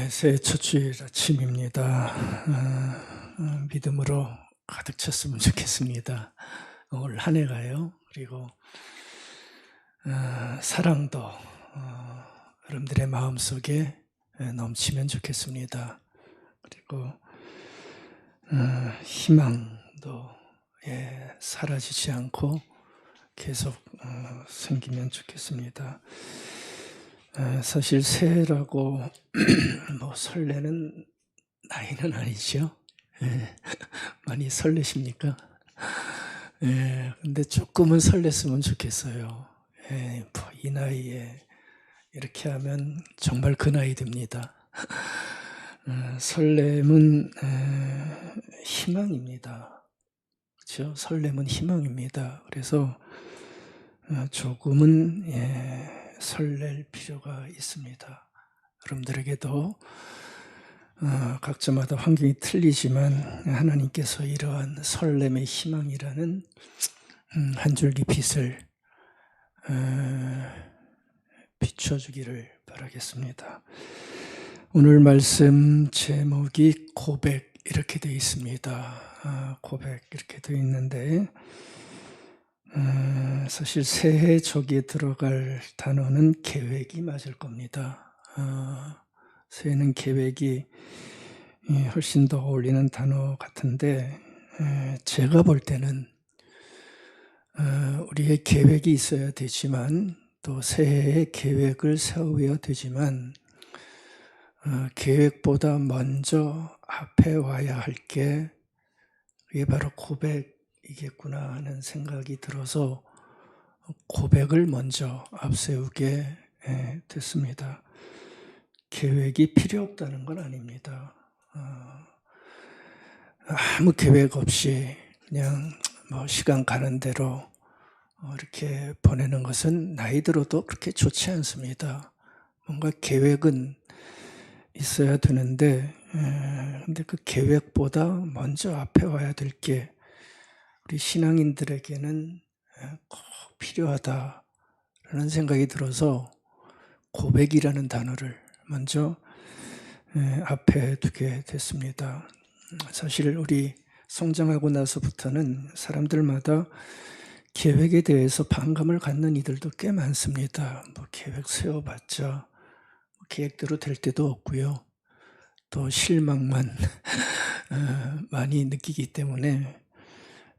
새해 첫 주일 아침입니다. 믿음으로 가득 찼으면 좋겠습니다. 올 한 해가요. 그리고 사랑도 여러분들의 마음속에 넘치면 좋겠습니다. 그리고 희망도 사라지지 않고 계속 생기면 좋겠습니다. 사실 새해라고 뭐 설레는 나이는 아니죠. 많이 설레십니까? 근데 조금은 설렜으면 좋겠어요. 뭐 이 나이에 이렇게 하면 정말 그 나이 됩니다. 설렘은 희망입니다. 그렇죠? 설렘은 희망입니다. 그래서 조금은 설렐 필요가 있습니다. 여러분들에게도 각자마다 환경이 틀리지만 하나님께서 이러한 설렘의 희망이라는 한 줄기 빛을 비춰주기를 바라겠습니다. 오늘 말씀 제목이 고백 이렇게 되어 있습니다. 고백 이렇게 되어 있는데 사실 새해 저기에 들어갈 단어는 계획이 맞을 겁니다. 새해는 계획이 훨씬 더 어울리는 단어 같은데 제가 볼 때는 우리의 계획이 있어야 되지만 또 새해에 계획을 세워야 되지만 계획보다 먼저 앞에 와야 할 게 그게 바로 고백이겠구나 하는 생각이 들어서 고백을 먼저 앞세우게 됐습니다. 계획이 필요 없다는 건 아닙니다. 아무 계획 없이 그냥 뭐 시간 가는 대로 이렇게 보내는 것은 나이 들어도 그렇게 좋지 않습니다. 뭔가 계획은 있어야 되는데 근데 그 계획보다 먼저 앞에 와야 될 게 우리 신앙인들에게는 꼭 필요하다라는 생각이 들어서 고백이라는 단어를 먼저 앞에 두게 됐습니다. 사실 우리 성장하고 나서부터는 사람들마다 계획에 대해서 반감을 갖는 이들도 꽤 많습니다. 뭐 계획 세워봤자 계획대로 될 때도 없고요. 또 실망만 많이 느끼기 때문에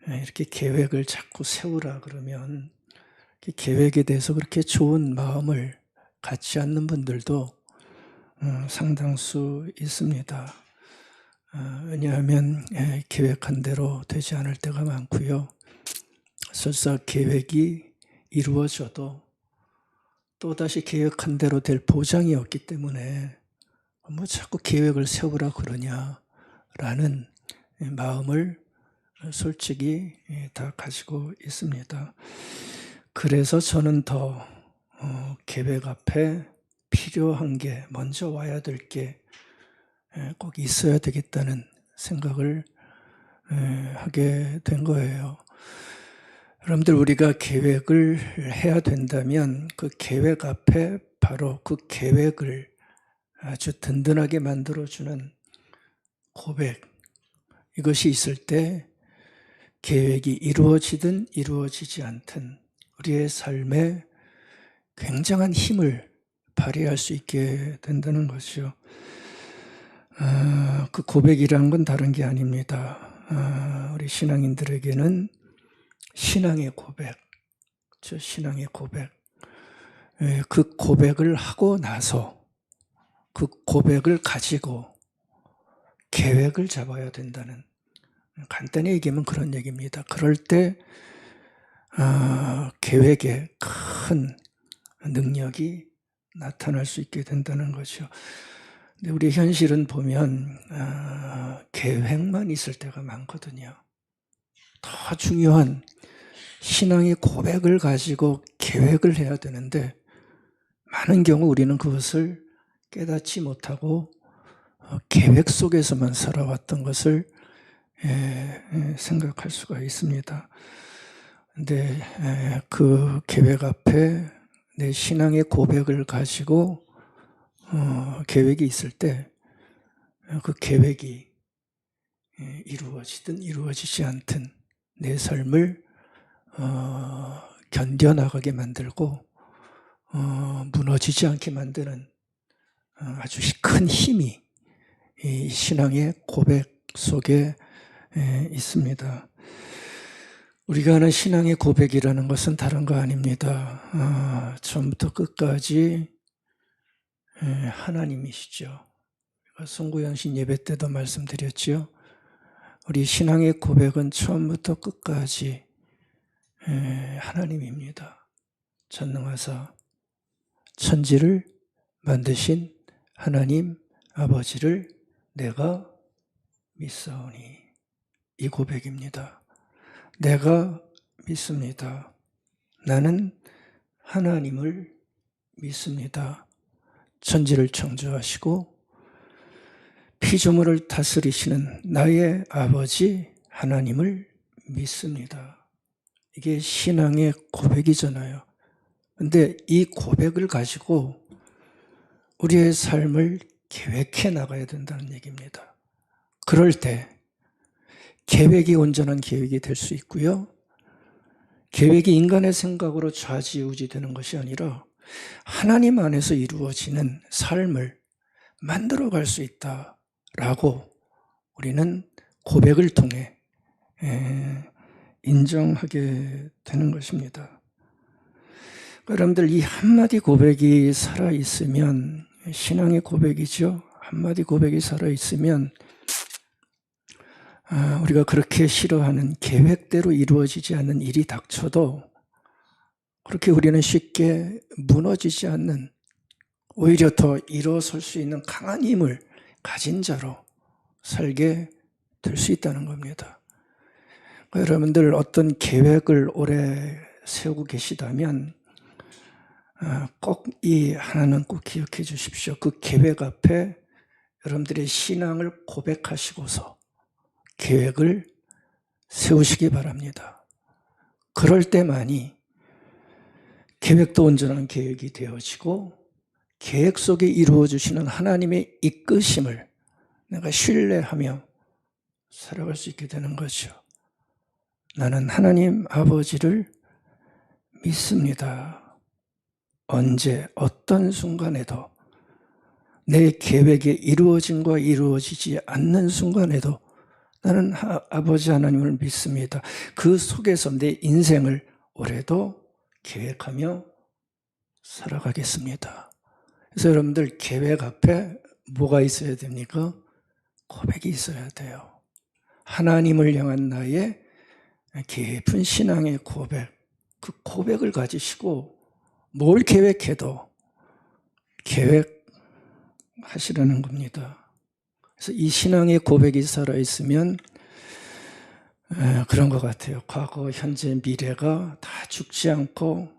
이렇게 계획을 자꾸 세우라 그러면 계획에 대해서 그렇게 좋은 마음을 갖지 않는 분들도 상당수 있습니다. 왜냐하면 계획한 대로 되지 않을 때가 많고요. 설사 계획이 이루어져도 또다시 계획한 대로 될 보장이 없기 때문에 뭐 자꾸 계획을 세우라 그러냐라는 마음을 솔직히 다 가지고 있습니다. 그래서 저는 더 계획 앞에 필요한 게 먼저 와야 될 게 꼭 있어야 되겠다는 생각을 하게 된 거예요. 여러분들 우리가 계획을 해야 된다면 그 계획 앞에 바로 그 계획을 아주 든든하게 만들어주는 고백 이것이 있을 때 계획이 이루어지든 이루어지지 않든 우리의 삶에 굉장한 힘을 발휘할 수 있게 된다는 것이죠. 그 고백이라는 건 다른 게 아닙니다. 우리 신앙인들에게는 신앙의 고백, 신앙의 고백. 그 고백을 하고 나서 그 고백을 가지고 계획을 잡아야 된다는 간단히 얘기하면 그런 얘기입니다. 그럴 때 계획에 큰 능력이 나타날 수 있게 된다는 거죠. 근데 우리 현실은 보면 계획만 있을 때가 많거든요. 더 중요한 신앙의 고백을 가지고 계획을 해야 되는데 많은 경우 우리는 그것을 깨닫지 못하고 계획 속에서만 살아왔던 것을 생각할 수가 있습니다. 근데 그 계획 앞에 내 신앙의 고백을 가지고 계획이 있을 때 그 계획이 이루어지든 이루어지지 않든 내 삶을 견뎌나가게 만들고 무너지지 않게 만드는 아주 큰 힘이 이 신앙의 고백 속에 있습니다. 우리가 하는 신앙의 고백이라는 것은 다른 거 아닙니다. 처음부터 끝까지 하나님이시죠. 송구영신 예배 때도 말씀드렸죠. 우리 신앙의 고백은 처음부터 끝까지 하나님입니다. 전능하사 천지를 만드신 하나님 아버지를 내가 믿사오니, 이 고백입니다. 내가 믿습니다. 나는 하나님을 믿습니다. 천지를 창조하시고 피조물을 다스리시는 나의 아버지 하나님을 믿습니다. 이게 신앙의 고백이잖아요. 근데 이 고백을 가지고 우리의 삶을 계획해 나가야 된다는 얘기입니다. 그럴 때 계획이 온전한 계획이 될 수 있고요. 계획이 인간의 생각으로 좌지우지 되는 것이 아니라 하나님 안에서 이루어지는 삶을 만들어갈 수 있다라고 우리는 고백을 통해 인정하게 되는 것입니다. 여러분들, 이 한마디 고백이 살아있으면, 신앙의 고백이죠. 한마디 고백이 살아있으면 우리가 그렇게 싫어하는 계획대로 이루어지지 않는 일이 닥쳐도 그렇게 우리는 쉽게 무너지지 않는, 오히려 더 일어설 수 있는 강한 힘을 가진 자로 살게 될 수 있다는 겁니다. 여러분들, 어떤 계획을 오래 세우고 계시다면 꼭 이 하나는 꼭 기억해 주십시오. 그 계획 앞에 여러분들의 신앙을 고백하시고서 계획을 세우시기 바랍니다. 그럴 때만이 계획도 온전한 계획이 되어지고 계획 속에 이루어 주시는 하나님의 이끄심을 내가 신뢰하며 살아갈 수 있게 되는 거죠. 나는 하나님 아버지를 믿습니다. 언제 어떤 순간에도, 내 계획이 이루어짐과 이루어지지 않는 순간에도 나는 아버지 하나님을 믿습니다. 그 속에서 내 인생을 올해도 계획하며 살아가겠습니다. 그래서 여러분들, 계획 앞에 뭐가 있어야 됩니까? 고백이 있어야 돼요. 하나님을 향한 나의 깊은 신앙의 고백, 그 고백을 가지시고 뭘 계획해도 계획하시라는 겁니다. 그래서 이 신앙의 고백이 살아있으면 그런 것 같아요. 과거, 현재, 미래가 다 죽지 않고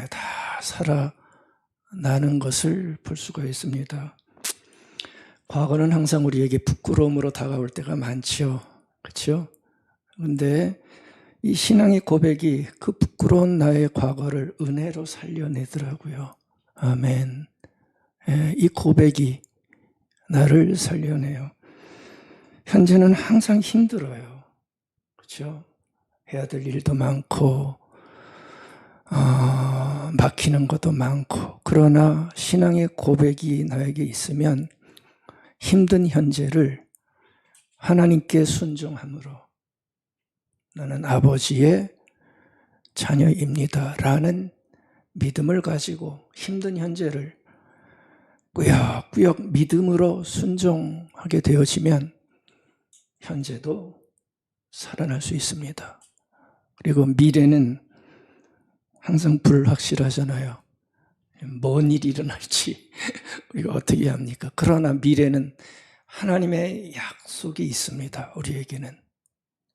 다 살아나는 것을 볼 수가 있습니다. 과거는 항상 우리에게 부끄러움으로 다가올 때가 많죠. 그렇죠? 그런데 이 신앙의 고백이 그 부끄러운 나의 과거를 은혜로 살려내더라고요. 아멘. 이 고백이 나를 살려내요. 현재는 항상 힘들어요. 그렇죠? 해야 될 일도 많고 막히는 것도 많고, 그러나 신앙의 고백이 나에게 있으면 힘든 현재를 하나님께 순종함으로 나는 아버지의 자녀입니다 라는 믿음을 가지고 힘든 현재를 꾸역꾸역 믿음으로 순종하게 되어지면 현재도 살아날 수 있습니다. 그리고 미래는 항상 불확실하잖아요. 뭔 일이 일어날지 우리가 어떻게 합니까? 그러나 미래는 하나님의 약속이 있습니다. 우리에게는.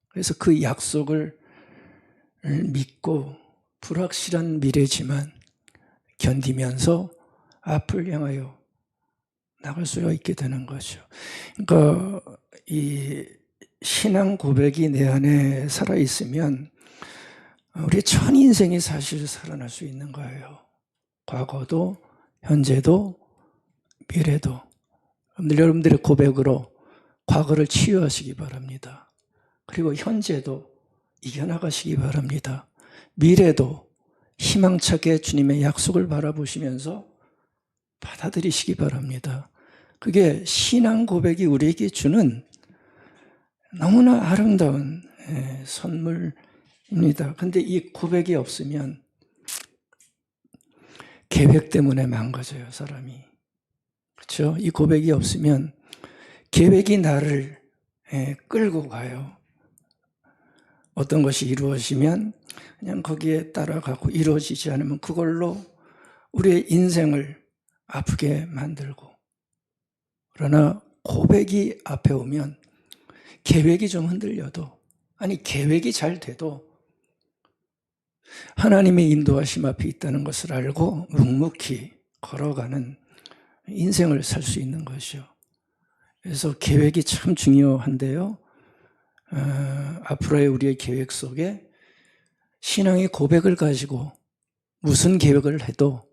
그래서 그 약속을 믿고 불확실한 미래지만 견디면서 앞을 향하여 나갈 수가 있게 되는 거죠. 그러니까 이 신앙 고백이 내 안에 살아있으면 우리 전 인생이 사실 살아날 수 있는 거예요. 과거도 현재도 미래도. 여러분들의 고백으로 과거를 치유하시기 바랍니다. 그리고 현재도 이겨나가시기 바랍니다. 미래도 희망차게 주님의 약속을 바라보시면서 받아들이시기 바랍니다. 그게 신앙 고백이 우리에게 주는 너무나 아름다운 선물입니다. 근데 이 고백이 없으면 계획 때문에 망가져요, 사람이. 그렇죠? 이 고백이 없으면 계획이 나를 끌고 가요. 어떤 것이 이루어지면 그냥 거기에 따라가고 이루어지지 않으면 그걸로 우리의 인생을 아프게 만들고, 그러나 고백이 앞에 오면 계획이 좀 흔들려도, 아니 계획이 잘 돼도 하나님의 인도하심 앞에 있다는 것을 알고 묵묵히 걸어가는 인생을 살 수 있는 것이요. 그래서 계획이 참 중요한데요. 앞으로의 우리의 계획 속에 신앙의 고백을 가지고 무슨 계획을 해도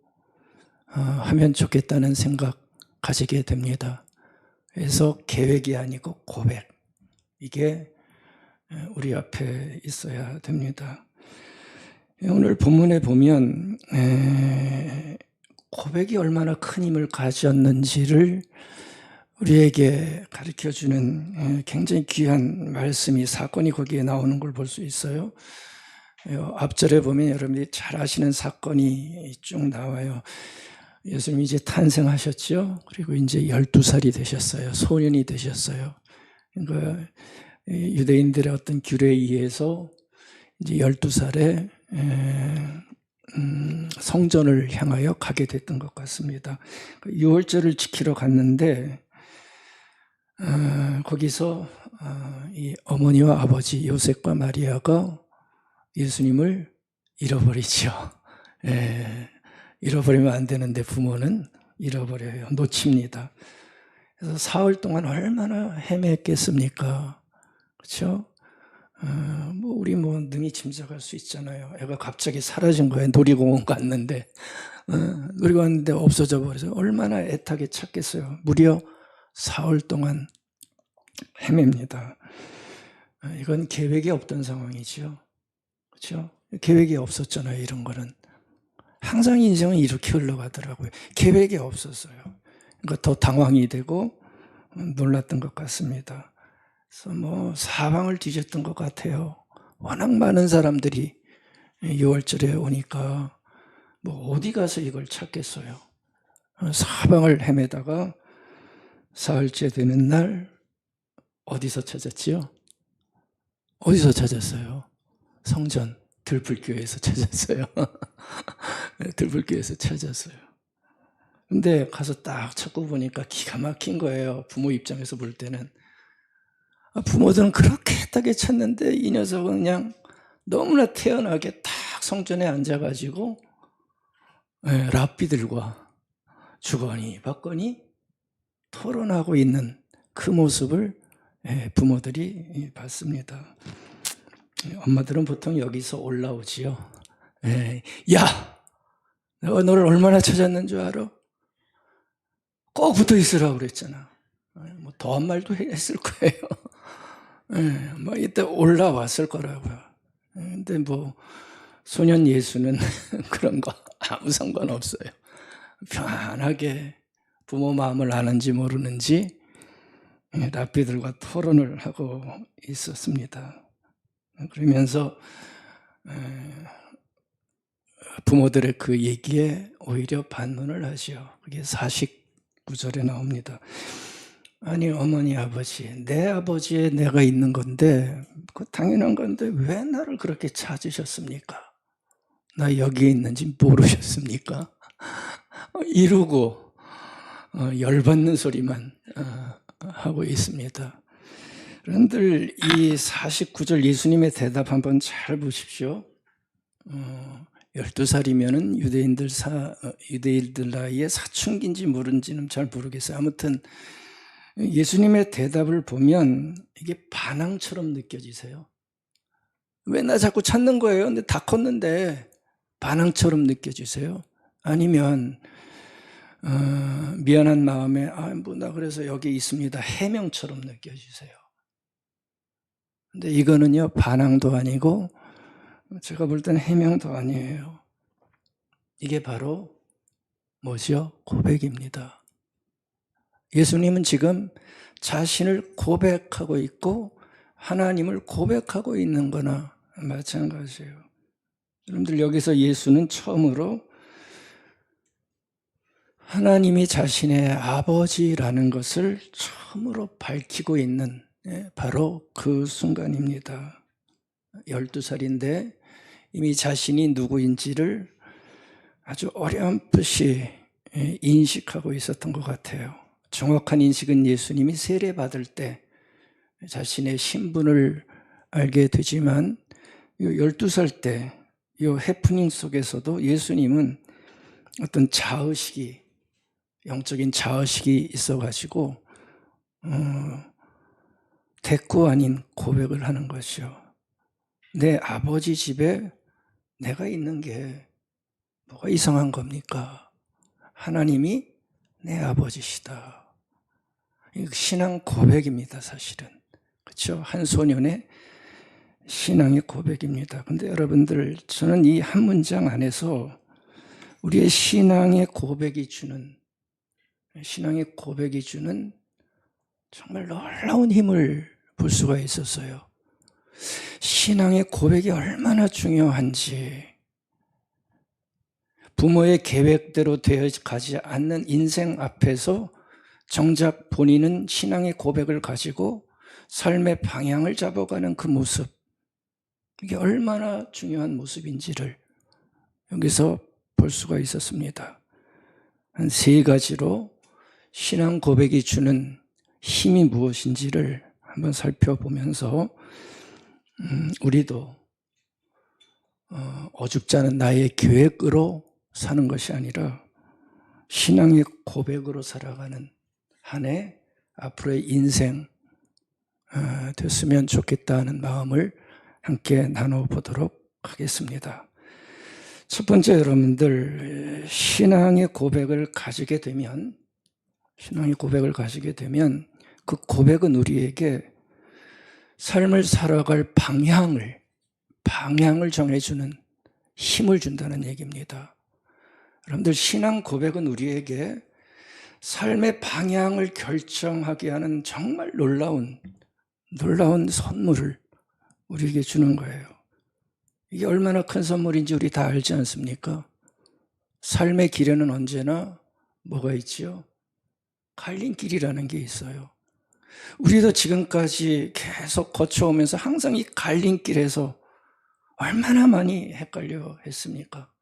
하면 좋겠다는 생각 가지게 됩니다. 그래서 계획이 아니고 고백, 이게 우리 앞에 있어야 됩니다. 오늘 본문에 보면 고백이 얼마나 큰 힘을 가졌는지를 우리에게 가르쳐주는 굉장히 귀한 말씀이, 사건이 거기에 나오는 걸 볼 수 있어요. 앞절에 보면 여러분들이 잘 아시는 사건이 쭉 나와요. 예수님이 이제 탄생하셨죠. 그리고 이제 12살이 되셨어요. 소년이 되셨어요. 그러니까 유대인들의 어떤 규례에 의해서 이제 12살에 성전을 향하여 가게 됐던 것 같습니다. 유월절을 지키러 갔는데 거기서 이 어머니와 아버지 요셉과 마리아가 예수님을 잃어버리죠. 잃어버리면 안 되는데 부모는 잃어버려요. 놓칩니다. 그래서 사흘 동안 얼마나 헤맸겠습니까? 그렇죠? 우리 능히 짐작할 수 있잖아요. 애가 갑자기 사라진 거예요. 놀이공원 갔는데 놀이공원 갔는데 없어져 버려서 얼마나 애타게 찾겠어요. 무려 사흘 동안 헤맵니다. 이건 계획이 없던 상황이죠. 그렇죠? 계획이 없었잖아요. 이런 거는 항상 인생은 이렇게 흘러가더라고요. 계획이 없었어요. 그러니까 더 당황이 되고 놀랐던 것 같습니다. 그래서 사방을 뒤졌던 것 같아요. 워낙 많은 사람들이 6월절에 오니까 어디 가서 이걸 찾겠어요. 사방을 헤매다가 사흘째 되는 날 어디서 찾았지요? 어디서 찾았어요? 성전 들불교회에서 찾았어요. 들불교회에서 찾았어요. 근데 가서 딱 찾고 보니까 기가 막힌 거예요. 부모 입장에서 볼 때는. 부모들은 그렇게 애타게 찾는데 이 녀석은 그냥 너무나 태연하게 딱 성전에 앉아가지고 랍비들과 주거니 받거니 토론하고 있는 그 모습을 부모들이 봤습니다. 엄마들은 보통 여기서 올라오지요. 야! 내가 너를 얼마나 찾았는 줄 알아? 꼭 붙어 있으라고 그랬잖아. 더한 말도 했을 거예요. 이때 올라왔을 거라고요. 근데 소년 예수는 그런 거 아무 상관없어요. 편안하게 부모 마음을 아는지 모르는지 랍비들과 토론을 하고 있었습니다. 그러면서 부모들의 그 얘기에 오히려 반문을 하죠. 그게 49절에 나옵니다. 아니 어머니 아버지, 내 아버지에 내가 있는 건데 그 당연한 건데 왜 나를 그렇게 찾으셨습니까? 나 여기에 있는지 모르셨습니까? 이러고 열받는 소리만 하고 있습니다. 여러분들 이 49절 예수님의 대답 한번 잘 보십시오. 12살이면은 유대인들 나이에 사춘기인지 모른지는 잘 모르겠어요. 아무튼 예수님의 대답을 보면 이게 반항처럼 느껴지세요. 왜 나 자꾸 찾는 거예요? 근데 다 컸는데 반항처럼 느껴지세요? 아니면 미안한 마음에 나 그래서 여기 있습니다 해명처럼 느껴지세요. 근데 이거는요 반항도 아니고 제가 볼 때는 해명도 아니에요. 이게 바로 뭐죠? 고백입니다. 예수님은 지금 자신을 고백하고 있고 하나님을 고백하고 있는 거나 마찬가지예요. 여러분들 여기서 예수는 처음으로 하나님이 자신의 아버지라는 것을 처음으로 밝히고 있는 바로 그 순간입니다. 12살인데 이미 자신이 누구인지를 아주 어렴풋이 인식하고 있었던 것 같아요. 정확한 인식은 예수님이 세례받을 때 자신의 신분을 알게 되지만 12살 때 이 해프닝 속에서도 예수님은 어떤 자의식이 영적인 자의식이 있어가지고 대꾸 아닌 고백을 하는 것이요. 내 아버지 집에 내가 있는 게 뭐가 이상한 겁니까? 하나님이 내 아버지시다. 신앙 고백입니다, 사실은. 그렇죠? 한 소년의 신앙의 고백입니다. 근데 여러분들, 저는 이 한 문장 안에서 우리의 신앙의 고백이 주는 정말 놀라운 힘을 볼 수가 있었어요. 신앙의 고백이 얼마나 중요한지, 부모의 계획대로 되어 가지 않는 인생 앞에서 정작 본인은 신앙의 고백을 가지고 삶의 방향을 잡아가는 그 모습, 이게 얼마나 중요한 모습인지를 여기서 볼 수가 있었습니다. 한 3가지로 신앙 고백이 주는 힘이 무엇인지를 한번 살펴보면서 우리도 어줍지 않은 나의 계획으로 사는 것이 아니라 신앙의 고백으로 살아가는 한 해 앞으로의 인생 됐으면 좋겠다는 마음을 함께 나눠보도록 하겠습니다. 첫 번째, 여러분들 신앙의 고백을 가지게 되면 그 고백은 우리에게 삶을 살아갈 방향을 정해주는 힘을 준다는 얘기입니다. 여러분들, 신앙 고백은 우리에게 삶의 방향을 결정하게 하는 정말 놀라운 선물을 우리에게 주는 거예요. 이게 얼마나 큰 선물인지 우리 다 알지 않습니까? 삶의 길에는 언제나 뭐가 있지요? 갈림길이라는 게 있어요. 우리도 지금까지 계속 거쳐오면서 항상 이 갈림길에서 얼마나 많이 헷갈려 했습니까?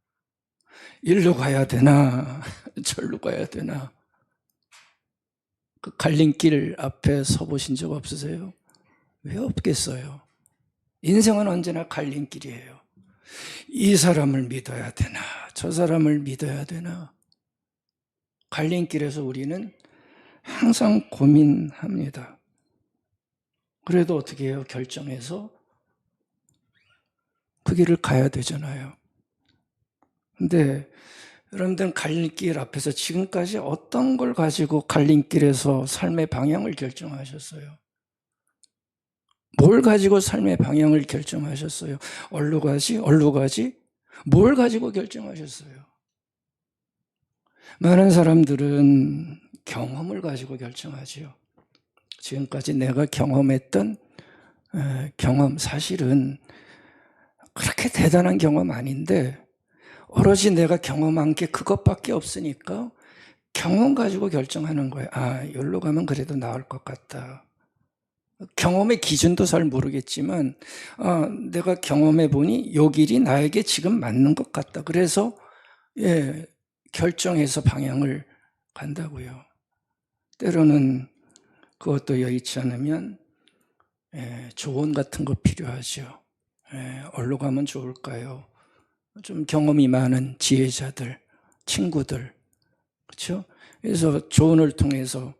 일로 가야 되나 절로 가야 되나. 그 갈림길 앞에 서보신 적 없으세요? 왜 없겠어요? 인생은 언제나 갈림길이에요. 이 사람을 믿어야 되나 저 사람을 믿어야 되나. 갈림길에서 우리는 항상 고민합니다. 그래도 어떻게 해요? 결정해서 그 길을 가야 되잖아요. 근데 여러분들은 갈림길 앞에서 지금까지 어떤 걸 가지고 갈림길에서 삶의 방향을 결정하셨어요? 뭘 가지고 삶의 방향을 결정하셨어요? 어디로 가지? 뭘 가지고 결정하셨어요? 많은 사람들은 경험을 가지고 결정하지요. 지금까지 내가 경험했던 경험, 사실은 그렇게 대단한 경험 아닌데 오로지 내가 경험한 게 그것밖에 없으니까 경험 가지고 결정하는 거예요. 여기로 가면 그래도 나을 것 같다. 경험의 기준도 잘 모르겠지만 내가 경험해 보니 요 길이 나에게 지금 맞는 것 같다. 그래서 결정해서 방향을 간다고요. 때로는 그것도 여의치 않으면 조언 같은 거 필요하죠. 어디로 가면 좋을까요? 좀 경험이 많은 지혜자들, 친구들, 그렇죠? 그래서 조언을 통해서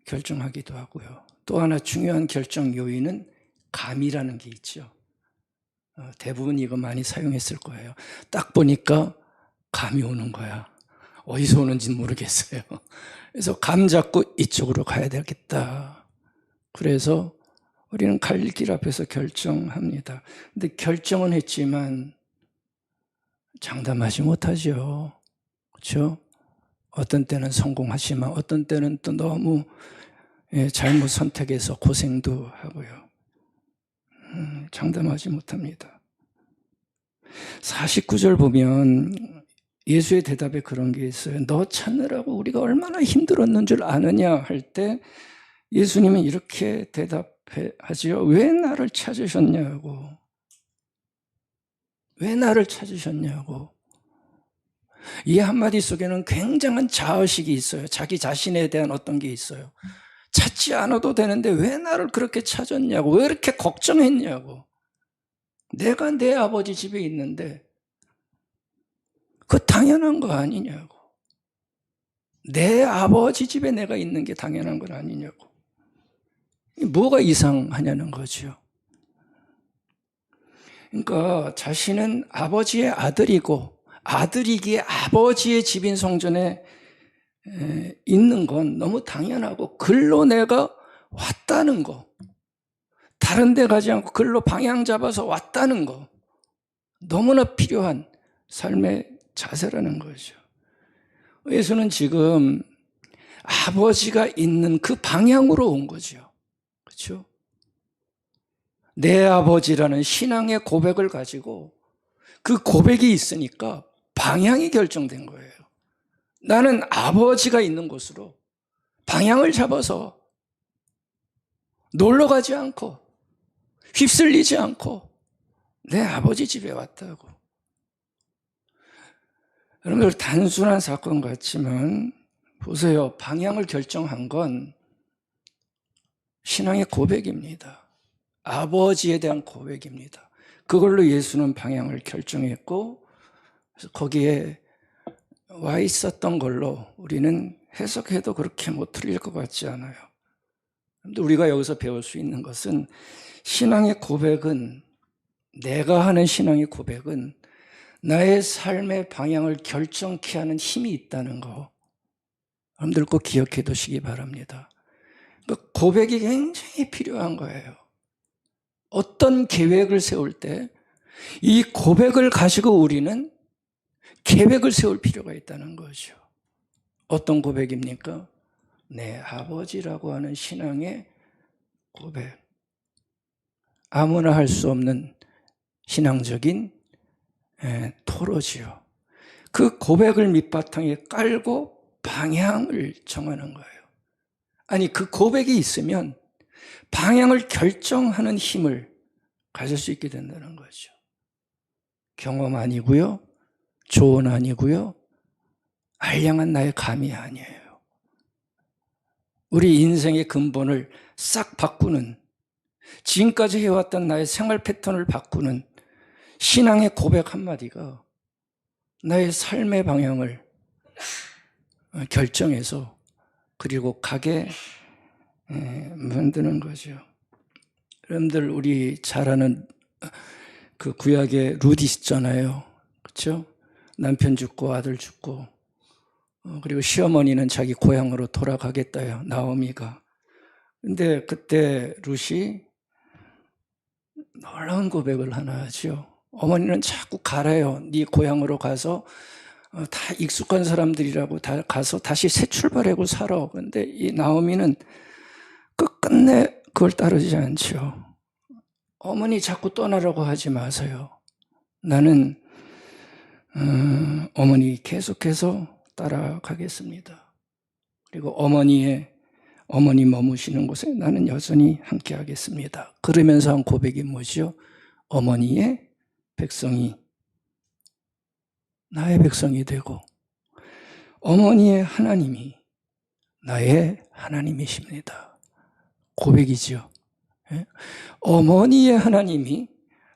결정하기도 하고요. 또 하나 중요한 결정 요인은 감이라는 게 있죠. 대부분 이거 많이 사용했을 거예요. 딱 보니까 감이 오는 거야. 어디서 오는지 모르겠어요. 그래서 감 잡고 이쪽으로 가야 되겠다. 그래서 우리는 갈 길 앞에서 결정합니다. 근데 결정은 했지만 장담하지 못하죠. 그렇죠? 어떤 때는 성공하지만 어떤 때는 또 너무 잘못 선택해서 고생도 하고요. 장담하지 못합니다. 49절 보면 예수의 대답에 그런 게 있어요. 너 찾느라고 우리가 얼마나 힘들었는 줄 아느냐 할 때 예수님은 이렇게 대답하지요. 왜 나를 찾으셨냐고. 왜 나를 찾으셨냐고. 이 한마디 속에는 굉장한 자의식이 있어요. 자기 자신에 대한 어떤 게 있어요. 찾지 않아도 되는데 왜 나를 그렇게 찾았냐고. 왜 이렇게 걱정했냐고. 내가 내 아버지 집에 있는데 그 당연한 거 아니냐고. 내 아버지 집에 내가 있는 게 당연한 건 아니냐고. 뭐가 이상하냐는 거죠. 그러니까 자신은 아버지의 아들이고 아들이기에 아버지의 집인 성전에 있는 건 너무 당연하고 글로 내가 왔다는 거, 다른 데 가지 않고 글로 방향 잡아서 왔다는 거, 너무나 필요한 삶의 자세라는 거죠. 예수는 지금 아버지가 있는 그 방향으로 온 거죠. 그렇죠? 내 아버지라는 신앙의 고백을 가지고 그 고백이 있으니까 방향이 결정된 거예요. 나는 아버지가 있는 곳으로 방향을 잡아서 놀러 가지 않고 휩쓸리지 않고 내 아버지 집에 왔다고. 여러분들 단순한 사건 같지만 보세요. 방향을 결정한 건 신앙의 고백입니다. 아버지에 대한 고백입니다. 그걸로 예수는 방향을 결정했고 거기에 와 있었던 걸로 우리는 해석해도 그렇게 못 틀릴 것 같지 않아요. 그런데 우리가 여기서 배울 수 있는 것은 신앙의 고백은, 내가 하는 신앙의 고백은 나의 삶의 방향을 결정케 하는 힘이 있다는 거 여러분들 꼭 기억해 두시기 바랍니다. 그러니까 고백이 굉장히 필요한 거예요. 어떤 계획을 세울 때 이 고백을 가지고 우리는 계획을 세울 필요가 있다는 거죠. 어떤 고백입니까? 내 아버지라고 하는 신앙의 고백. 아무나 할 수 없는 신앙적인 토로지요. 그 고백을 밑바탕에 깔고 방향을 정하는 거예요. 아니, 그 고백이 있으면 방향을 결정하는 힘을 가질 수 있게 된다는 거죠. 경험 아니고요, 조언 아니고요, 알량한 나의 감이 아니에요. 우리 인생의 근본을 싹 바꾸는, 지금까지 해왔던 나의 생활 패턴을 바꾸는 신앙의 고백 한마디가 나의 삶의 방향을 결정해서 그리고 가게 만드는 거죠. 여러분들 우리 잘 아는 그 구약의 룻 있잖아요. 그렇죠? 남편 죽고 아들 죽고 그리고 시어머니는 자기 고향으로 돌아가겠다요. 나오미가. 근데 그때 룻이 놀라운 고백을 하나 하죠. 어머니는 자꾸 가래요. 네 고향으로 가서 다 익숙한 사람들이라고 다 가서 다시 새 출발하고 살아. 그런데 이 나오미는 끝끝내 그걸 따르지 않죠. 어머니 자꾸 떠나라고 하지 마세요. 나는 어머니 계속해서 따라가겠습니다. 그리고 어머니 머무시는 곳에 나는 여전히 함께 하겠습니다. 그러면서 한 고백이 뭐죠? 어머니의 백성이 나의 백성이 되고 어머니의 하나님이 나의 하나님이십니다. 고백이죠. 어머니의 하나님이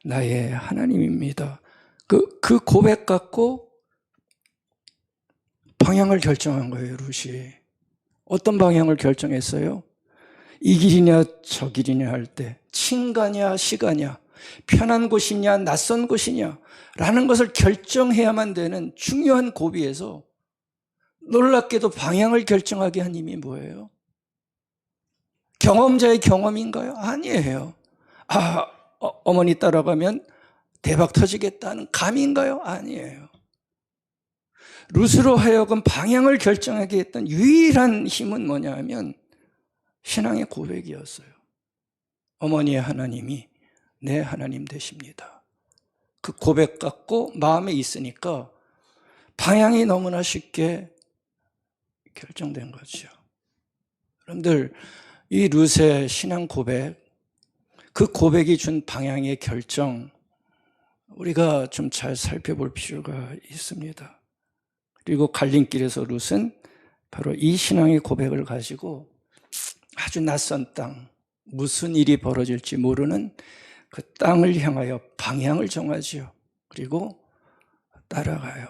나의 하나님입니다. 그 고백 갖고 방향을 결정한 거예요, 룻이. 어떤 방향을 결정했어요? 이 길이냐 저 길이냐 할 때 친가냐 시가냐 편한 곳이냐 낯선 곳이냐 라는 것을 결정해야만 되는 중요한 고비에서 놀랍게도 방향을 결정하게 한 힘이 뭐예요? 경험자의 경험인가요? 아니에요. 어머니 따라가면 대박 터지겠다는 감인가요? 아니에요. 룻으로 하여금 방향을 결정하게 했던 유일한 힘은 뭐냐 하면 신앙의 고백이었어요. 어머니의 하나님이 내 하나님 되십니다. 그 고백 갖고 마음에 있으니까 방향이 너무나 쉽게 결정된 거죠. 여러분들, 이 룻의 신앙 고백, 그 고백이 준 방향의 결정, 우리가 좀 잘 살펴볼 필요가 있습니다. 그리고 갈림길에서 룻은 바로 이 신앙의 고백을 가지고 아주 낯선 땅, 무슨 일이 벌어질지 모르는 그 땅을 향하여 방향을 정하지요. 그리고 따라가요.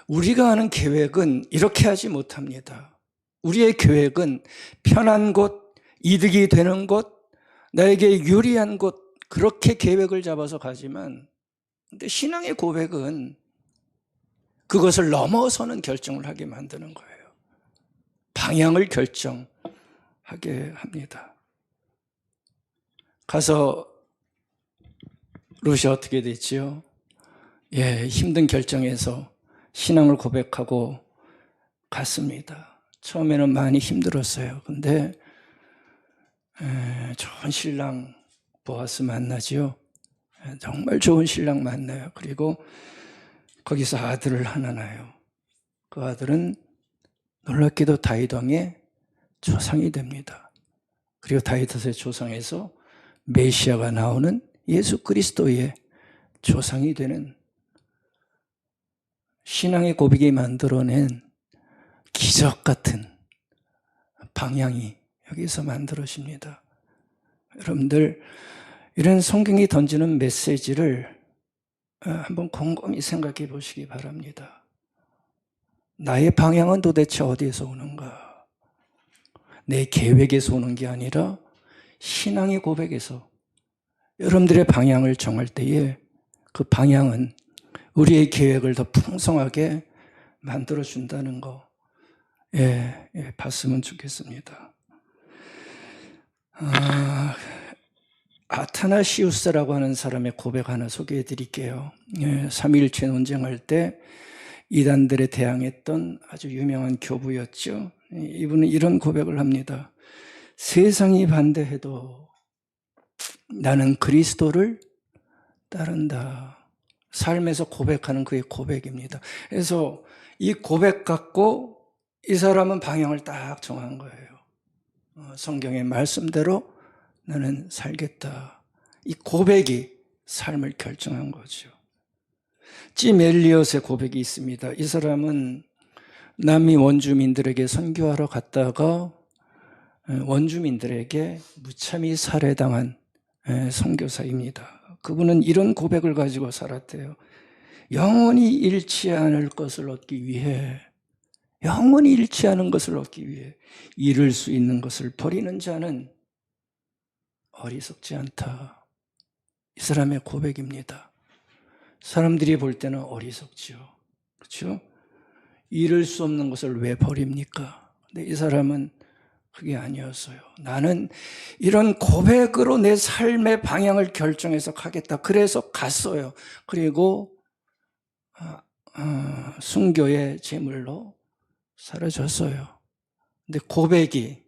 우리가 하는 계획은 이렇게 하지 못합니다. 우리의 계획은 편한 곳, 이득이 되는 곳, 나에게 유리한 곳, 그렇게 계획을 잡아서 가지만, 근데 신앙의 고백은 그것을 넘어서는 결정을 하게 만드는 거예요. 방향을 결정하게 합니다. 가서 룻이 어떻게 됐지요? 힘든 결정에서 신앙을 고백하고 갔습니다. 처음에는 많이 힘들었어요. 근데 좋은 신랑 보아스 만나지요. 정말 좋은 신랑 만나요. 그리고 거기서 아들을 하나 낳아요. 그 아들은 놀랍게도 다윗 왕의 조상이 됩니다. 그리고 다윗의 조상에서 메시아가 나오는 예수 그리스도의 조상이 되는 신앙의 고백이 만들어낸 기적 같은 방향이 여기서 만들어집니다. 여러분들, 이런 성경이 던지는 메시지를 한번 곰곰이 생각해 보시기 바랍니다. 나의 방향은 도대체 어디에서 오는가? 내 계획에서 오는 게 아니라 신앙의 고백에서 여러분들의 방향을 정할 때에 그 방향은 우리의 계획을 더 풍성하게 만들어준다는 거, 봤으면 좋겠습니다. 아타나시우스라고 하는 사람의 고백 하나 소개해 드릴게요. 삼위일체 논쟁할 때 이단들에 대항했던 아주 유명한 교부였죠. 이분은 이런 고백을 합니다. 세상이 반대해도 나는 그리스도를 따른다. 삶에서 고백하는 그의 고백입니다. 그래서 이 고백 갖고 이 사람은 방향을 딱 정한 거예요. 성경의 말씀대로 나는 살겠다. 이 고백이 삶을 결정한 거죠. 짐 엘리엇의 고백이 있습니다. 이 사람은 남미 원주민들에게 선교하러 갔다가 원주민들에게 무참히 살해당한 선교사입니다. 그분은 이런 고백을 가지고 살았대요. 영원히 잃지 않을 것을 얻기 위해, 영원히 잃지 않은 것을 얻기 위해 잃을 수 있는 것을 버리는 자는 어리석지 않다. 이 사람의 고백입니다. 사람들이 볼 때는 어리석지요. 그렇죠? 잃을 수 없는 것을 왜 버립니까? 근데 이 사람은 그게 아니었어요. 나는 이런 고백으로 내 삶의 방향을 결정해서 가겠다. 그래서 갔어요. 그리고 순교의 제물로 사라졌어요. 근데 고백이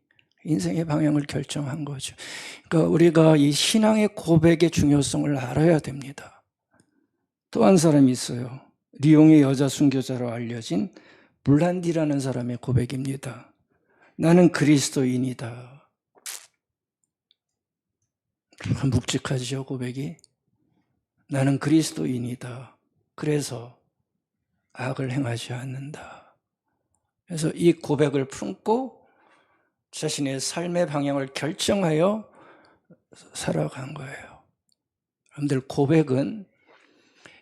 인생의 방향을 결정한 거죠. 그러니까 우리가 이 신앙의 고백의 중요성을 알아야 됩니다. 또 한 사람이 있어요. 리옹의 여자 순교자로 알려진 블란디라는 사람의 고백입니다. 나는 그리스도인이다. 묵직하지요, 고백이. 나는 그리스도인이다. 그래서 악을 행하지 않는다. 그래서 이 고백을 품고 자신의 삶의 방향을 결정하여 살아간 거예요. 여러분들, 고백은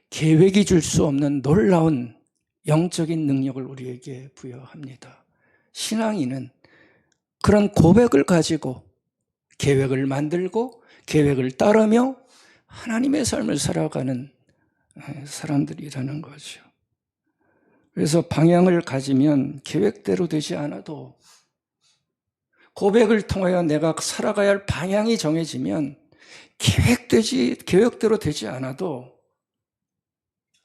계획이 줄 수 없는 놀라운 영적인 능력을 우리에게 부여합니다. 신앙인은 그런 고백을 가지고 계획을 만들고 계획을 따르며 하나님의 삶을 살아가는 사람들이라는 거죠. 그래서 방향을 가지면 계획대로 되지 않아도 고백을 통하여 내가 살아가야 할 방향이 정해지면 계획대로 되지 않아도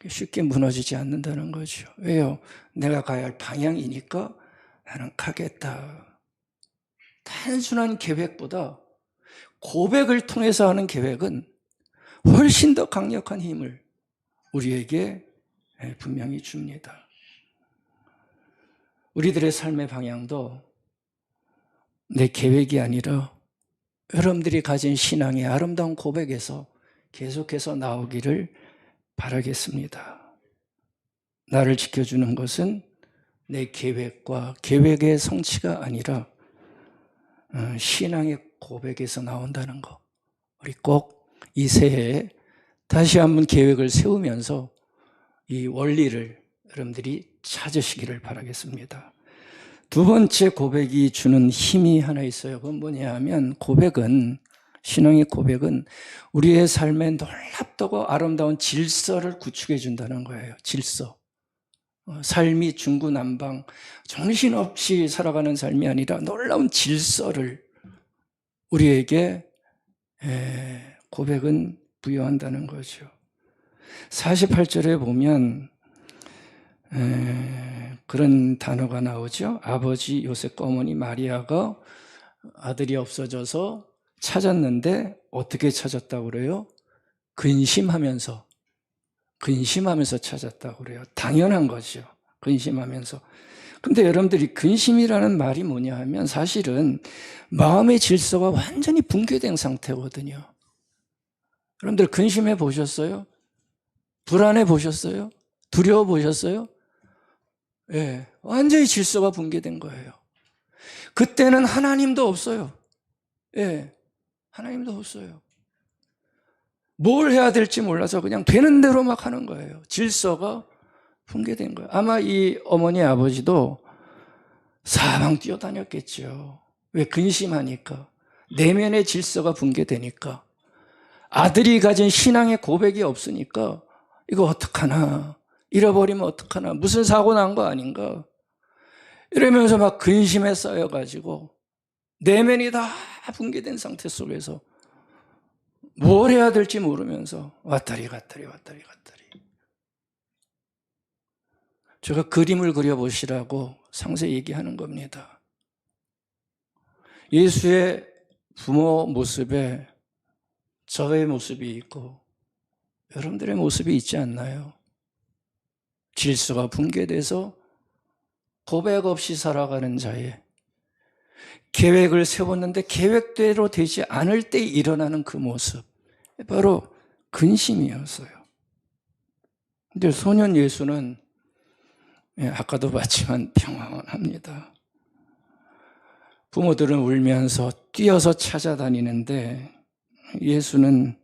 쉽게 무너지지 않는다는 거죠. 왜요? 내가 가야 할 방향이니까 나는 가겠다. 단순한 계획보다 고백을 통해서 하는 계획은 훨씬 더 강력한 힘을 우리에게 분명히 줍니다. 우리들의 삶의 방향도 내 계획이 아니라 여러분들이 가진 신앙의 아름다운 고백에서 계속해서 나오기를 바라겠습니다. 나를 지켜주는 것은 내 계획과 계획의 성취가 아니라 신앙의 고백에서 나온다는 거. 우리 꼭 이 새해에 다시 한번 계획을 세우면서 이 원리를 여러분들이 찾으시기를 바라겠습니다. 두 번째 고백이 주는 힘이 하나 있어요. 그건 뭐냐 하면 신앙의 고백은 우리의 삶에 놀랍고 아름다운 질서를 구축해 준다는 거예요. 질서. 삶이 중구난방 정신없이 살아가는 삶이 아니라 놀라운 질서를 우리에게 고백은 부여한다는 거죠. 48절에 보면 그런 단어가 나오죠. 아버지 요셉 어머니 마리아가 아들이 없어져서 찾았는데 어떻게 찾았다고 그래요? 근심하면서 찾았다고 그래요. 당연한 거죠. 근심하면서. 근데 여러분들이 근심이라는 말이 뭐냐 하면 사실은 마음의 질서가 완전히 붕괴된 상태거든요. 여러분들 근심해 보셨어요? 불안해 보셨어요? 두려워 보셨어요? 예, 완전히 질서가 붕괴된 거예요. 그때는 하나님도 없어요. 예, 하나님도 없어요. 뭘 해야 될지 몰라서 그냥 되는 대로 막 하는 거예요. 질서가 붕괴된 거예요. 아마 이 어머니 아버지도 사방 뛰어다녔겠죠. 왜? 근심하니까. 내면의 질서가 붕괴되니까. 아들이 가진 신앙의 고백이 없으니까 이거 어떡하나, 잃어버리면 어떡하나, 무슨 사고 난 거 아닌가 이러면서 막 근심에 쌓여가지고 내면이 다 붕괴된 상태 속에서 뭘 해야 될지 모르면서 왔다리 갔다리. 제가 그림을 그려보시라고 상세히 얘기하는 겁니다. 예수의 부모 모습에 저의 모습이 있고 여러분들의 모습이 있지 않나요? 질서가 붕괴돼서 고백 없이 살아가는 자의 계획을 세웠는데 계획대로 되지 않을 때 일어나는 그 모습, 바로 근심이었어요. 근데 소년 예수는 아까도 봤지만 평안합니다. 부모들은 울면서 뛰어서 찾아다니는데 예수는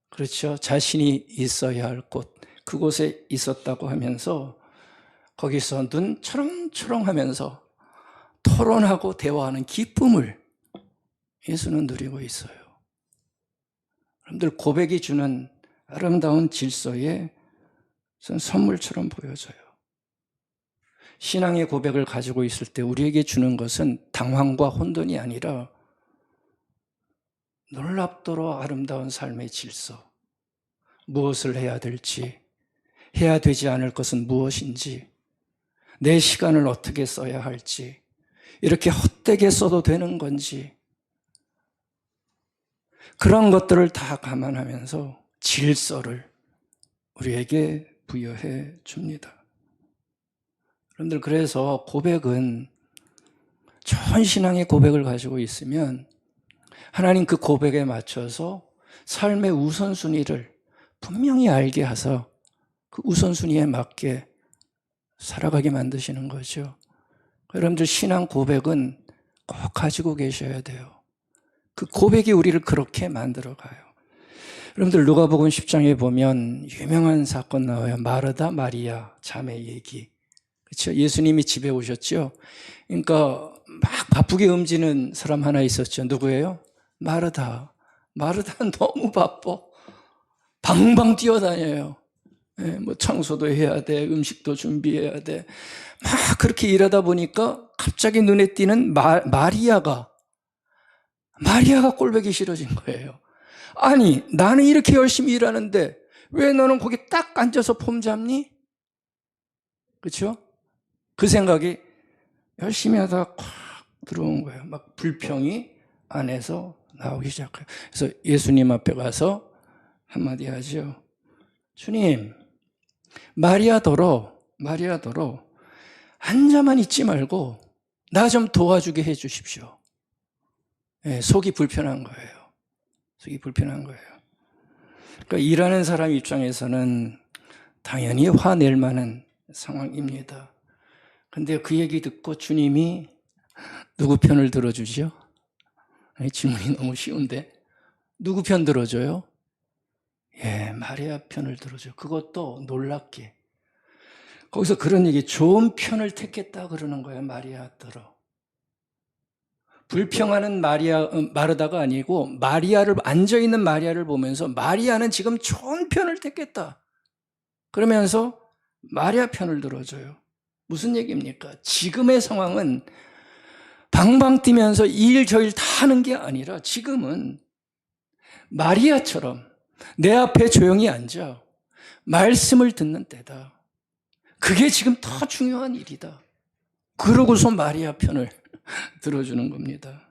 그렇죠. 자신이 있어야 할 곳, 그곳에 있었다고 하면서 거기서 눈 초롱초롱하면서 토론하고 대화하는 기쁨을 예수는 누리고 있어요. 여러분들 고백이 주는 아름다운 질서의 선물처럼 보여져요. 신앙의 고백을 가지고 있을 때 우리에게 주는 것은 당황과 혼돈이 아니라 놀랍도록 아름다운 삶의 질서, 무엇을 해야 될지, 해야 되지 않을 것은 무엇인지, 내 시간을 어떻게 써야 할지, 이렇게 헛되게 써도 되는 건지, 그런 것들을 다 감안하면서 질서를 우리에게 부여해 줍니다. 여러분들, 그래서 고백은 좋은 신앙의 고백을 가지고 있으면 하나님 그 고백에 맞춰서 삶의 우선순위를 분명히 알게 하셔서 그 우선순위에 맞게 살아가게 만드시는 거죠. 여러분들 신앙 고백은 꼭 가지고 계셔야 돼요. 그 고백이 우리를 그렇게 만들어가요. 여러분들 누가복음 10장에 보면 유명한 사건 나와요. 마르다 마리아 자매 얘기. 그렇죠? 예수님이 집에 오셨죠. 그러니까 막 바쁘게 움직이는 사람 하나 있었죠. 누구예요? 마르다는 너무 바빠. 방방 뛰어다녀요. 뭐 청소도 해야 돼, 음식도 준비해야 돼. 막 그렇게 일하다 보니까 갑자기 눈에 띄는 마리아가 꼴보기 싫어진 거예요. 아니, 나는 이렇게 열심히 일하는데 왜 너는 거기 딱 앉아서 폼 잡니? 그렇죠? 그 생각이 열심히 하다가 콱 들어온 거예요. 막 불평이 안에서 나오기 시작해요. 그래서 예수님 앞에 가서 한마디 하죠. 주님, 마리아더러 앉아만 있지 말고 나 좀 도와주게 해 주십시오. 네, 속이 불편한 거예요. 속이 불편한 거예요. 그러니까 일하는 사람 입장에서는 당연히 화낼 만한 상황입니다. 근데 그 얘기 듣고 주님이 누구 편을 들어주죠? 아니, 질문이 너무 쉬운데 누구 편 들어줘요? 예, 마리아 편을 들어줘요. 그것도 놀랍게. 거기서 그런 얘기, 좋은 편을 택했다 그러는 거예요. 마리아더러. 불평하는 마르다가 아니고 앉아있는 마리아를 보면서 마리아는 지금 좋은 편을 택했다. 그러면서 마리아 편을 들어줘요. 무슨 얘기입니까? 지금의 상황은 방방 뛰면서 이 일 저 일 다 하는 게 아니라 지금은 마리아처럼 내 앞에 조용히 앉아 말씀을 듣는 때다. 그게 지금 더 중요한 일이다. 그러고서 마리아 편을 들어주는 겁니다.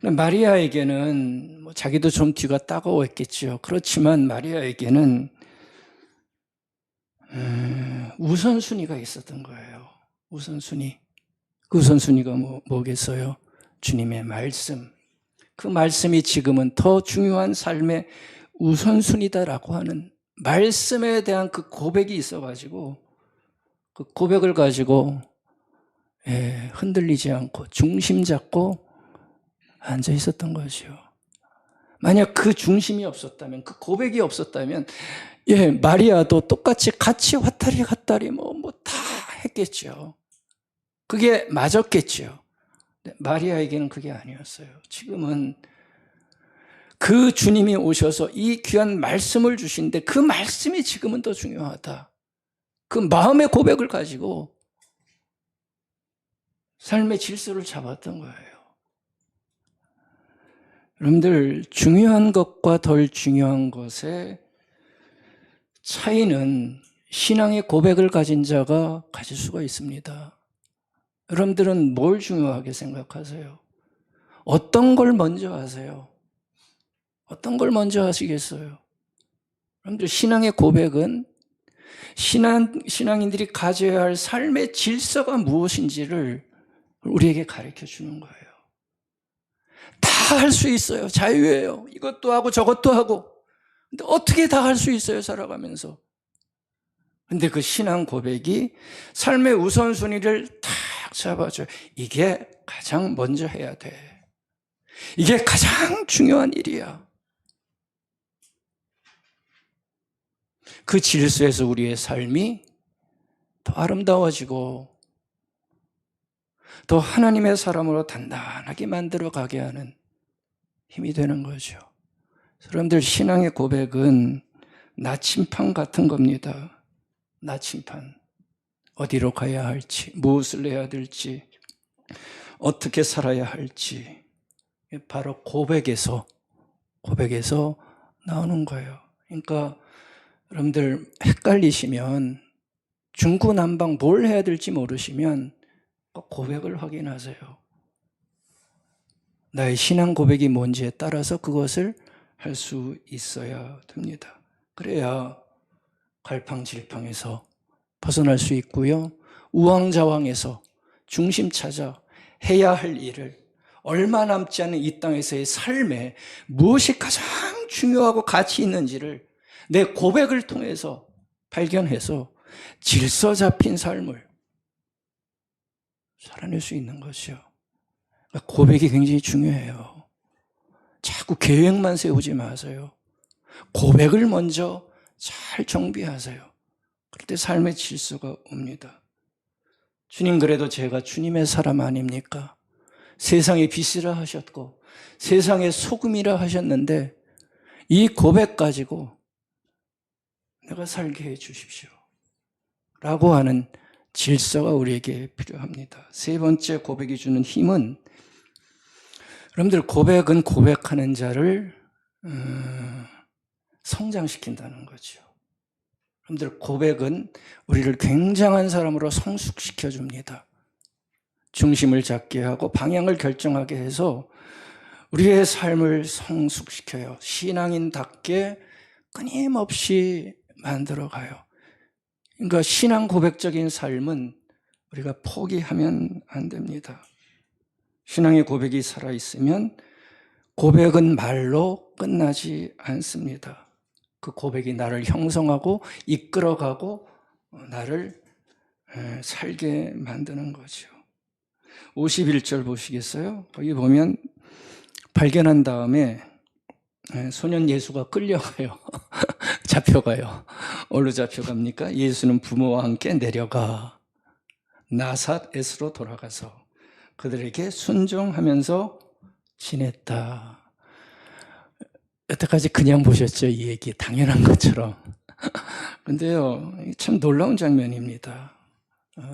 마리아에게는 자기도 좀 뒤가 따가웠겠죠. 그렇지만 마리아에게는 우선순위가 있었던 거예요. 우선순위. 그 우선순위가 뭐겠어요? 주님의 말씀. 그 말씀이 지금은 더 중요한 삶의 우선순위다라고 하는 말씀에 대한 그 고백이 있어가지고 그 고백을 가지고 흔들리지 않고 중심 잡고 앉아 있었던 거죠. 만약 그 중심이 없었다면, 그 고백이 없었다면, 마리아도 똑같이 같이 왔다리 갔다리 다 했겠죠. 그게 맞았겠죠. 마리아에게는 그게 아니었어요. 지금은 그 주님이 오셔서 이 귀한 말씀을 주신데 그 말씀이 지금은 더 중요하다. 그 마음의 고백을 가지고 삶의 질서를 잡았던 거예요. 여러분들, 중요한 것과 덜 중요한 것의 차이는 신앙의 고백을 가진 자가 가질 수가 있습니다. 여러분들은 뭘 중요하게 생각하세요? 어떤 걸 먼저 하세요? 어떤 걸 먼저 하시겠어요? 여러분들, 신앙의 고백은 신앙인들이 가져야 할 삶의 질서가 무엇인지를 우리에게 가르쳐 주는 거예요. 다 할 수 있어요. 자유예요. 이것도 하고 저것도 하고. 근데 어떻게 다 할 수 있어요, 살아가면서. 근데 그 신앙 고백이 삶의 우선순위를 탁 잡아줘요. 이게 가장 먼저 해야 돼. 이게 가장 중요한 일이야. 그 질서에서 우리의 삶이 더 아름다워지고 더 하나님의 사람으로 단단하게 만들어가게 하는 힘이 되는 거죠. 여러분들, 신앙의 고백은 나침판 같은 겁니다. 나침판. 어디로 가야 할지, 무엇을 해야 될지, 어떻게 살아야 할지, 바로 고백에서 나오는 거예요. 그러니까 여러분들, 헷갈리시면, 중구난방 뭘 해야 될지 모르시면 꼭 고백을 확인하세요. 나의 신앙 고백이 뭔지에 따라서 그것을 할 수 있어야 됩니다. 그래야 갈팡질팡에서 벗어날 수 있고요. 우왕좌왕에서 중심 찾아 해야 할 일을, 얼마 남지 않은 이 땅에서의 삶에 무엇이 가장 중요하고 가치 있는지를 내 고백을 통해서 발견해서 질서 잡힌 삶을 살아낼 수 있는 것이요. 고백이 굉장히 중요해요. 자꾸 계획만 세우지 마세요. 고백을 먼저 잘 정비하세요. 그럴 때 삶의 질서가 옵니다. 주님, 그래도 제가 주님의 사람 아닙니까? 세상의 빛이라 하셨고 세상의 소금이라 하셨는데 이 고백 가지고 내가 살게 해 주십시오. 라고 하는 질서가 우리에게 필요합니다. 세 번째 고백이 주는 힘은, 여러분들, 고백은 고백하는 자를 성장시킨다는 거죠. 여러분들, 고백은 우리를 굉장한 사람으로 성숙시켜 줍니다. 중심을 잡게 하고 방향을 결정하게 해서 우리의 삶을 성숙시켜요. 신앙인답게 끊임없이 만들어가요. 그러니까 신앙 고백적인 삶은 우리가 포기하면 안 됩니다. 신앙의 고백이 살아있으면 고백은 말로 끝나지 않습니다. 그 고백이 나를 형성하고 이끌어가고 나를 살게 만드는 거죠. 51절 보시겠어요? 거기 보면 발견한 다음에 소년 예수가 끌려가요. 잡혀가요. 어디로 잡혀갑니까? 예수는 부모와 함께 내려가 나삿에스로 돌아가서 그들에게 순종하면서 지냈다. 여태까지 그냥 보셨죠? 이 얘기 당연한 것처럼. 근데요, 참 놀라운 장면입니다.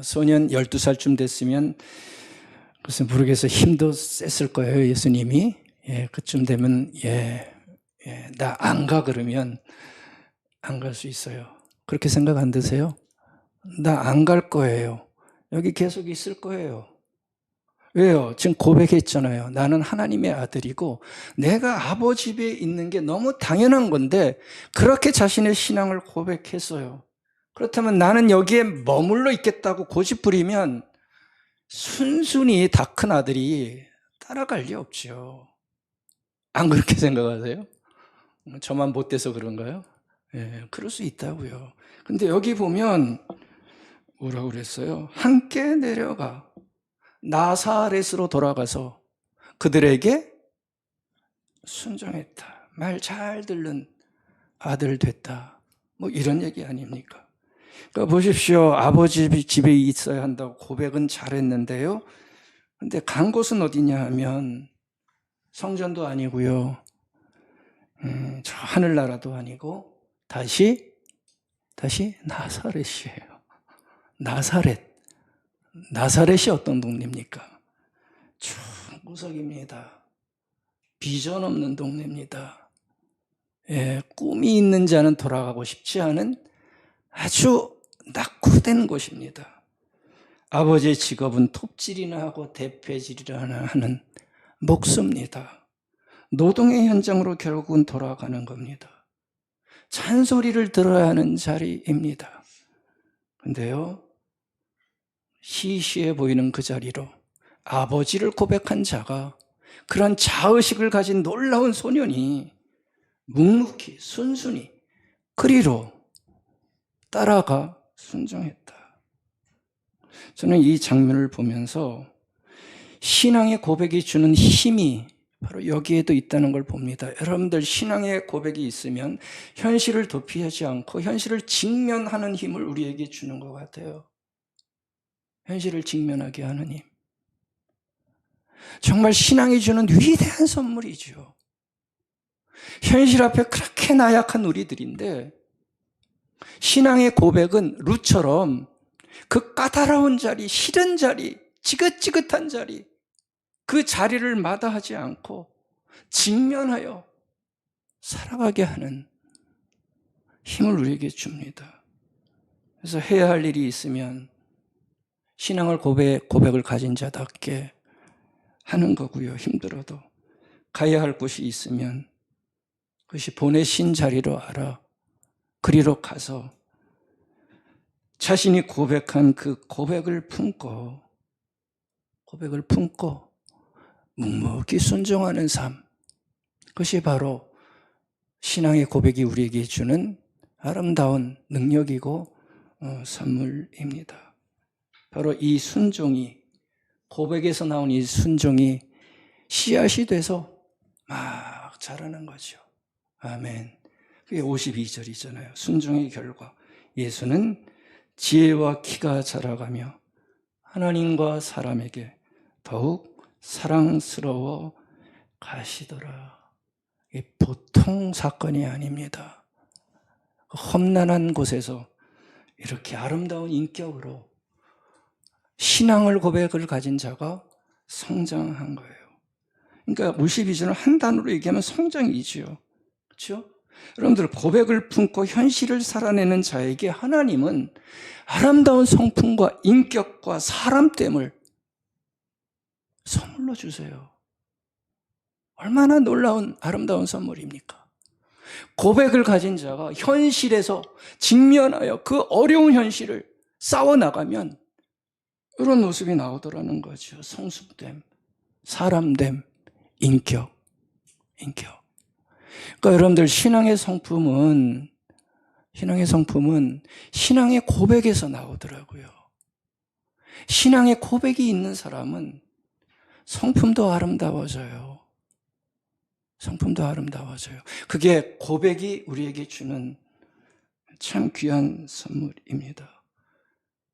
소년 12살쯤 됐으면 글쎄 모르겠어요. 힘도 셌을 거예요, 예수님이. 그쯤 되면 나 안 가 그러면 안 갈 수 있어요. 그렇게 생각 안 드세요? 나 안 갈 거예요. 여기 계속 있을 거예요. 왜요? 지금 고백했잖아요. 나는 하나님의 아들이고 내가 아버지 집에 있는 게 너무 당연한 건데 그렇게 자신의 신앙을 고백했어요. 그렇다면 나는 여기에 머물러 있겠다고 고집부리면 순순히 다 큰 아들이 따라갈 리 없죠. 안 그렇게 생각하세요? 저만 못돼서 그런가요? 그럴 수 있다고요. 근데 여기 보면 뭐라고 그랬어요? 함께 내려가 나사렛으로 돌아가서 그들에게 순종했다. 말 잘 듣는 아들 됐다. 뭐 이런 얘기 아닙니까? 그러니까 보십시오. 아버지 집에 있어야 한다고 고백은 잘했는데요. 근데 간 곳은 어디냐 하면 성전도 아니고요. 저 하늘나라도 아니고 다시 나사렛이에요. 나사렛이 어떤 동네입니까? 구석입니다. 비전 없는 동네입니다. 꿈이 있는 자는 돌아가고 싶지 않은 아주 낙후된 곳입니다. 아버지의 직업은 톱질이나 하고 대패질이나 하는 목수입니다. 노동의 현장으로 결국은 돌아가는 겁니다. 잔소리를 들어야 하는 자리입니다. 근데요, 시시해 보이는 그 자리로 아버지를 고백한 자가, 그런 자의식을 가진 놀라운 소년이 묵묵히 순순히 그리로 따라가 순종했다. 저는 이 장면을 보면서 신앙의 고백이 주는 힘이 바로 여기에도 있다는 걸 봅니다. 여러분들, 신앙의 고백이 있으면 현실을 도피하지 않고 현실을 직면하는 힘을 우리에게 주는 것 같아요. 현실을 직면하게 하는 힘. 정말 신앙이 주는 위대한 선물이죠. 현실 앞에 그렇게 나약한 우리들인데 신앙의 고백은 룻처럼 그 까다로운 자리, 싫은 자리, 지긋지긋한 자리, 그 자리를 마다하지 않고 직면하여 살아가게 하는 힘을 우리에게 줍니다. 그래서 해야 할 일이 있으면 신앙을 고백을 가진 자답게 하는 거고요. 힘들어도 가야 할 곳이 있으면 그것이 보내신 자리로 알아 그리로 가서 자신이 고백한 그 고백을 품고 묵묵히 순종하는 삶, 그것이 바로 신앙의 고백이 우리에게 주는 아름다운 능력이고 선물입니다. 바로 이 순종이, 고백에서 나온 이 순종이 씨앗이 돼서 막 자라는 거죠. 아멘. 그게 52절이잖아요. 순종의 결과 예수는 지혜와 키가 자라가며 하나님과 사람에게 더욱 사랑스러워 가시더라. 이게 보통 사건이 아닙니다. 험난한 곳에서 이렇게 아름다운 인격으로 신앙을 고백을 가진 자가 성장한 거예요. 그러니까 무시 비전을 한 단어로 얘기하면 성장이지요. 그렇죠? 여러분들 고백을 품고 현실을 살아내는 자에게 하나님은 아름다운 성품과 인격과 사람됨을 선물로 주세요. 얼마나 놀라운 아름다운 선물입니까? 고백을 가진 자가 현실에서 직면하여 그 어려운 현실을 싸워나가면 이런 모습이 나오더라는 거죠. 성숙됨, 사람됨, 인격. 그러니까 여러분들 신앙의 성품은 신앙의 고백에서 나오더라고요. 신앙의 고백이 있는 사람은 성품도 아름다워져요. 그게 고백이 우리에게 주는 참 귀한 선물입니다.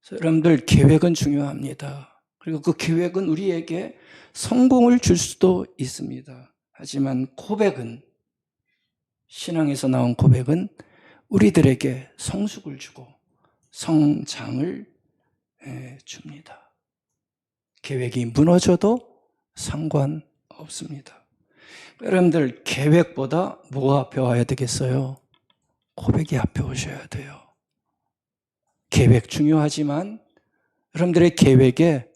그래서 여러분들 계획은 중요합니다. 그리고 그 계획은 우리에게 성공을 줄 수도 있습니다. 하지만 고백은, 신앙에서 나온 고백은 우리들에게 성숙을 주고 성장을 줍니다. 계획이 무너져도 상관없습니다. 여러분들 계획보다 뭐가 앞에 와야 되겠어요? 고백이 앞에 오셔야 돼요. 계획 중요하지만 여러분들의 계획에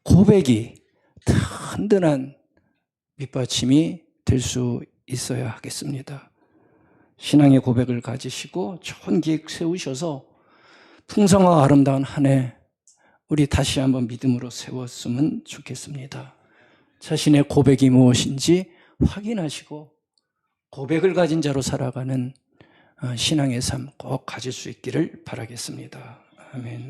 고백이 든든한 밑받침이 될 수 있어야 하겠습니다. 신앙의 고백을 가지시고 좋은 계획 세우셔서 풍성하고 아름다운 한 해 우리 다시 한번 믿음으로 세웠으면 좋겠습니다. 자신의 고백이 무엇인지 확인하시고 고백을 가진 자로 살아가는 신앙의 삶 꼭 가질 수 있기를 바라겠습니다. 아멘.